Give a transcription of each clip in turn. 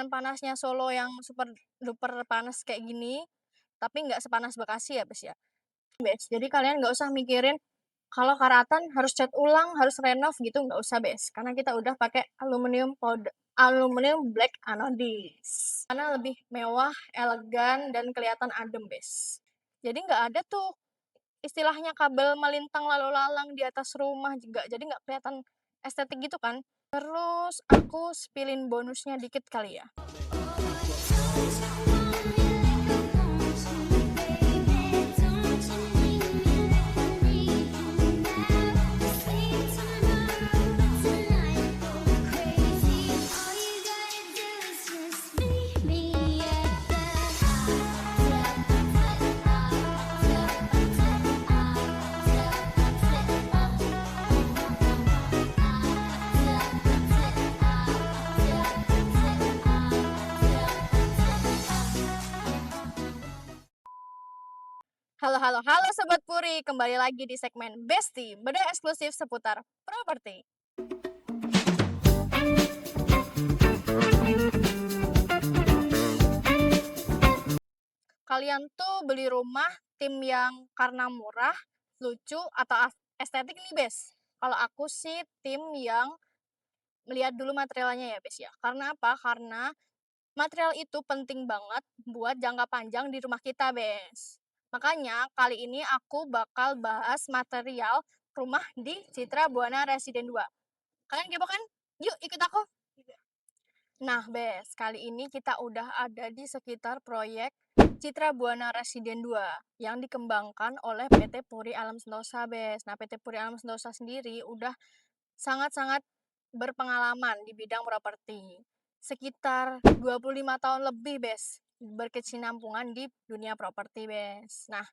dengan panasnya Solo yang super duper panas kayak gini, tapi nggak sepanas Bekasi ya, Bes, ya. Bes, jadi kalian nggak usah mikirin kalau karatan harus cat ulang, harus renov gitu, nggak usah, Bes. Karena kita udah pakai aluminium black anodis. Karena lebih mewah, elegan, dan kelihatan adem, Bes. Jadi nggak ada tuh istilahnya kabel melintang lalu lalang di atas rumah juga, jadi nggak kelihatan estetik gitu kan. Terus aku spillin bonusnya dikit kali ya. Halo halo halo Sobat Puri, kembali lagi di segmen Besti, bedah eksklusif seputar properti. Kalian tuh beli rumah tim yang karena murah, lucu, atau estetik nih, Bes? Kalau aku sih tim yang melihat dulu materialnya ya, Bes, ya. Karena apa? Karena material itu penting banget buat jangka panjang di rumah kita, Bes. Makanya kali ini aku bakal bahas material rumah di Citra Buana Residen 2. Kalian kepo kan? Yuk ikut aku. Nah, Bes, kali ini kita udah ada di sekitar proyek Citra Buana Residen 2 yang dikembangkan oleh PT Puri Alam Sentosa, Bes. Nah, PT Puri Alam Sentosa sendiri udah sangat-sangat berpengalaman di bidang properti. Sekitar 25 tahun lebih, Bes, berkesinambungan di dunia properti, Bes. Nah,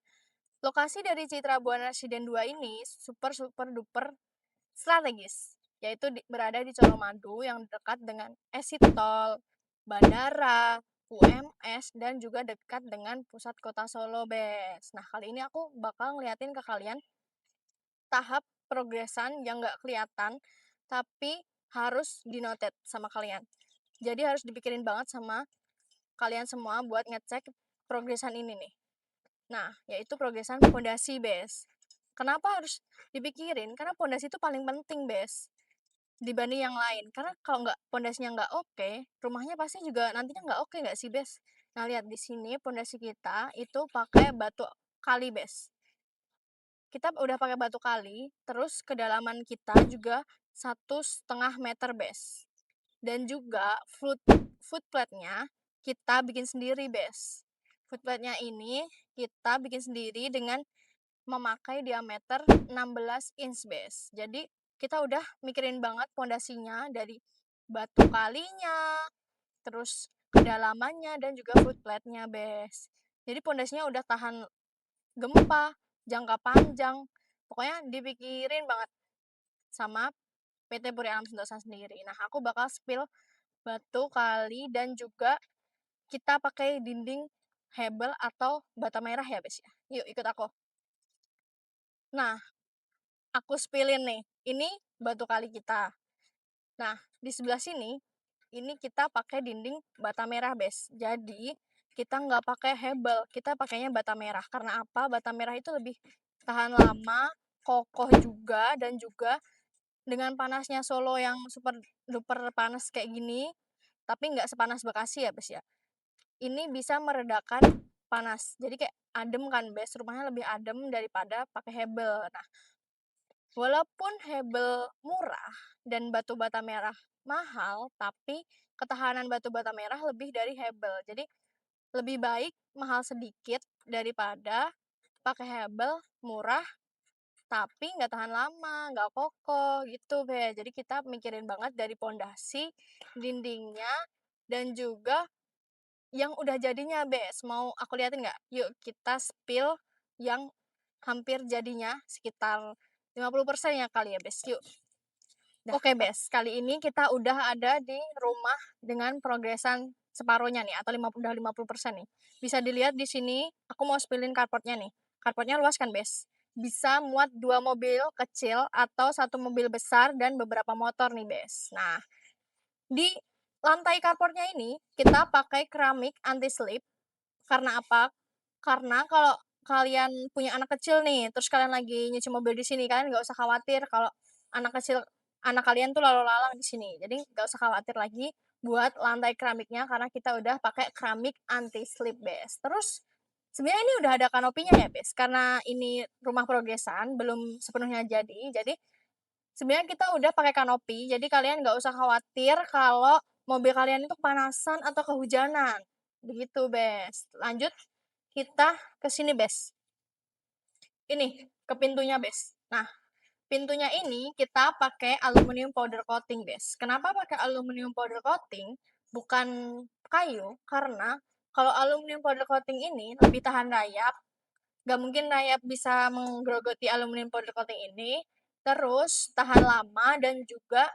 lokasi dari Citra Buana Residen 2 ini super super duper strategis, yaitu berada di Colomadu yang dekat dengan exit tol, bandara, UMS, dan juga dekat dengan pusat kota Solo, Bes. Nah, kali ini aku bakal ngeliatin ke kalian tahap progresan yang nggak kelihatan, tapi harus dinotet sama kalian. Jadi harus dipikirin banget sama kalian semua buat ngecek progresan ini nih. Nah, yaitu progresan pondasi, Bes. Kenapa harus dipikirin? Karena pondasi itu paling penting, Bes, dibanding yang lain. Karena kalau nggak pondasinya nggak oke, rumahnya pasti juga nantinya nggak oke nggak sih, Bes? Nah, lihat di sini pondasi kita itu pakai batu kali, Bes. Kita udah pakai batu kali, terus kedalaman kita juga 1,5 meter, Bes. Dan juga footplate-nya kita bikin sendiri, Bes. Footplate-nya ini kita bikin sendiri dengan memakai diameter 16 inch, Bes. Jadi kita udah mikirin banget pondasinya dari batu kalinya, terus kedalamannya dan juga footplate-nya, Bes. Jadi pondasinya udah tahan gempa, jangka panjang. Pokoknya dipikirin banget sama PT Puri Alam Sentosa sendiri. Nah, aku bakal spill batu kali dan juga kita pakai dinding hebel atau bata merah ya, Bes, ya. Yuk ikut aku. Nah, aku spillin nih. Ini batu kali kita. Nah, di sebelah sini ini kita pakai dinding bata merah, Bes. Jadi kita nggak pakai hebel, kita pakainya bata merah. Karena apa? Bata merah itu lebih tahan lama, kokoh juga, dan juga dengan panasnya Solo yang super duper panas kayak gini, tapi nggak sepanas Bekasi ya, Bes, ya. Ini bisa meredakan panas. Jadi kayak adem kan, Bes. Rumahnya lebih adem daripada pakai hebel. Nah, walaupun hebel murah dan batu bata merah mahal, tapi ketahanan batu bata merah lebih dari hebel. Jadi lebih baik mahal sedikit daripada pakai hebel murah tapi nggak tahan lama, nggak kokoh gitu, Be. Jadi kita mikirin banget dari pondasi, dindingnya, dan juga yang udah jadinya, Bes. Mau aku liatin nggak? Yuk kita spill yang hampir jadinya, sekitar 50% ya kali ya, Bes. Yuk. Oke, Bes. Kali ini kita udah ada di rumah dengan progresan separuhnya nih, atau udah 50% nih. Bisa dilihat di sini, aku mau spillin carportnya nih. Carportnya luas kan, Bes? Bisa muat 2 mobil kecil atau 1 mobil besar dan beberapa motor nih, Bes. Nah, di lantai carportnya ini kita pakai keramik anti slip, karena apa? Karena kalau kalian punya anak kecil nih, terus kalian lagi nyuci mobil di sini, kalian nggak usah khawatir kalau anak kecil anak kalian tuh lalu lalang di sini. Jadi nggak usah khawatir lagi buat lantai keramiknya karena kita udah pakai keramik anti slip, Bes. Terus sebenarnya ini udah ada kanopinya ya, Bes, karena ini rumah progresan belum sepenuhnya jadi sebenarnya kita udah pakai kanopi, jadi kalian nggak usah khawatir kalau mobil kalian itu kepanasan atau kehujanan. Begitu, Bes. Lanjut kita ke sini, Bes. Ini, ke pintunya, Bes. Nah, pintunya ini kita pakai aluminium powder coating, Bes. Kenapa pakai aluminium powder coating bukan kayu? Karena kalau aluminium powder coating ini lebih tahan rayap, nggak mungkin rayap bisa menggerogoti aluminium powder coating ini, terus tahan lama dan juga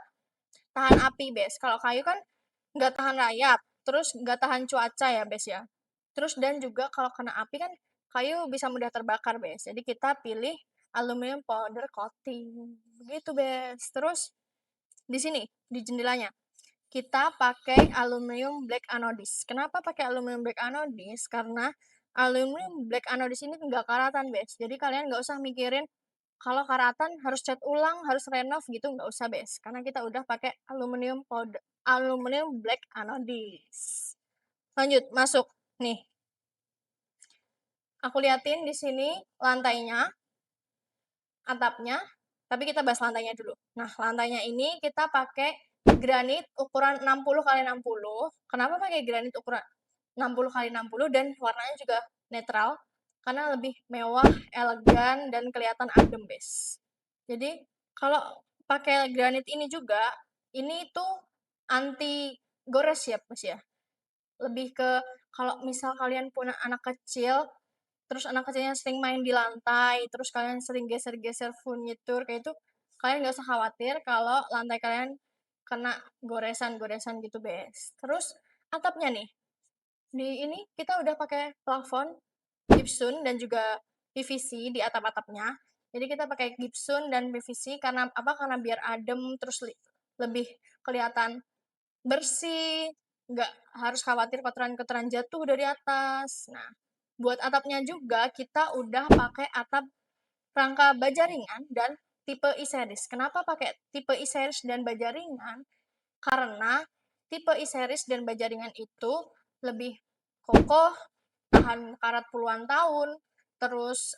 tahan api, Bes. Kalau kayu kan nggak tahan rayap, terus nggak tahan cuaca ya, Bes, ya. Terus dan juga kalau kena api kan kayu bisa mudah terbakar, Bes. Jadi kita pilih aluminium powder coating. Begitu, Bes. Terus di sini, di jendelanya, kita pakai aluminium black anodis. Kenapa pakai aluminium black anodis? Karena aluminium black anodis ini nggak karatan, Bes. Jadi kalian nggak usah mikirin kalau karatan harus cat ulang, harus renov gitu, nggak usah, Bes. Karena kita udah pakai aluminium black anodis. Lanjut, masuk. Nih, aku liatin di sini lantainya, atapnya, tapi kita bahas lantainya dulu. Nah, lantainya ini kita pakai granit ukuran 60 kali 60. Kenapa pakai granit ukuran 60 kali 60 dan warnanya juga netral? Karena lebih mewah, elegan, dan kelihatan adem, Bes. Jadi, kalau pakai granit ini juga, ini tuh anti gores ya, Bes, ya. Lebih ke kalau misal kalian punya anak kecil, terus anak kecilnya sering main di lantai, terus kalian sering geser-geser furnitur kayak itu, kalian nggak usah khawatir kalau lantai kalian kena goresan-goresan gitu, Bes. Terus atapnya nih, di ini kita udah pakai plafon gypsum dan juga PVC di atap-atapnya. Jadi kita pakai gypsum dan PVC karena apa? Karena biar adem terus lebih kelihatan bersih, nggak harus khawatir kotoran-kotoran jatuh dari atas. Nah, buat atapnya juga kita udah pakai atap rangka baja ringan dan tipe E-series. Kenapa pakai tipe E-series dan baja ringan? Karena tipe E-series dan baja ringan itu lebih kokoh, tahan karat puluhan tahun, terus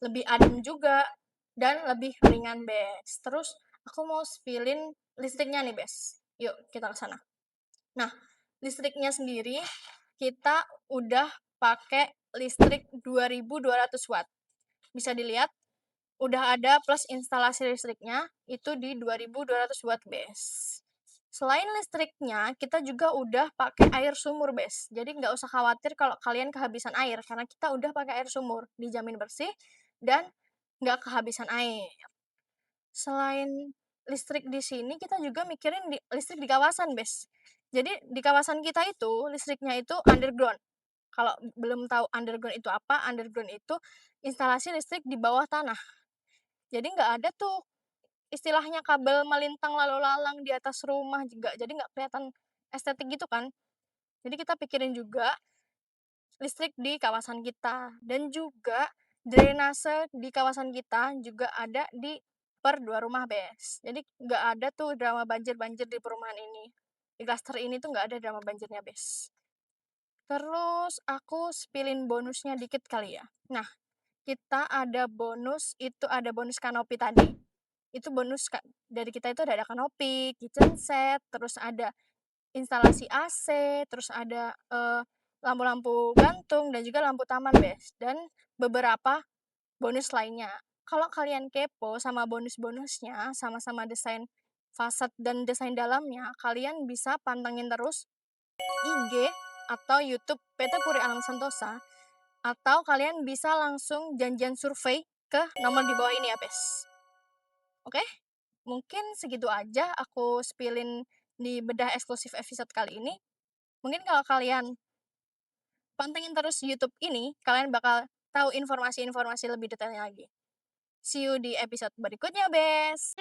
lebih adem juga, dan lebih ringan, Bes. Terus aku mau spillin listriknya nih, Bes. Yuk, kita ke sana. Nah, listriknya sendiri kita udah pakai listrik 2200 watt. Bisa dilihat udah ada plus instalasi listriknya itu di 2200 watt, Bes. Selain listriknya, kita juga udah pakai air sumur, Bes. Jadi nggak usah khawatir kalau kalian kehabisan air, karena kita udah pakai air sumur, dijamin bersih dan nggak kehabisan air. Selain listrik di sini, kita juga mikirin listrik di kawasan, Bes. Jadi di kawasan kita itu listriknya itu underground. Kalau belum tahu underground itu apa, underground itu instalasi listrik di bawah tanah. Jadi nggak ada tuh istilahnya kabel melintang lalu lalang di atas rumah juga, jadi nggak kelihatan estetik gitu kan. Jadi kita pikirin juga listrik di kawasan kita dan juga drainase di kawasan kita juga ada di per 2 rumah, Bes. Jadi nggak ada tuh drama banjir-banjir di perumahan ini. Di klaster ini tuh nggak ada drama banjirnya, Bes. Terus aku spillin bonusnya dikit kali ya. Nah, kita ada bonus, itu ada bonus kanopi tadi. Itu bonus dari kita itu ada kanopi, kitchen set, terus ada instalasi AC, terus ada lampu-lampu gantung dan juga lampu taman, Bes. Dan beberapa bonus lainnya. Kalau kalian kepo sama bonus-bonusnya, sama-sama desain fasad dan desain dalamnya, kalian bisa pantengin terus IG atau YouTube PT Puri Alam Sentosa, atau kalian bisa langsung janjian survei ke nomor di bawah ini ya, Bes. Oke? Mungkin segitu aja aku spillin di bedah eksklusif episode kali ini. Mungkin kalau kalian pantengin terus YouTube ini, kalian bakal tahu informasi-informasi lebih detailnya lagi. See you di episode berikutnya, Bes!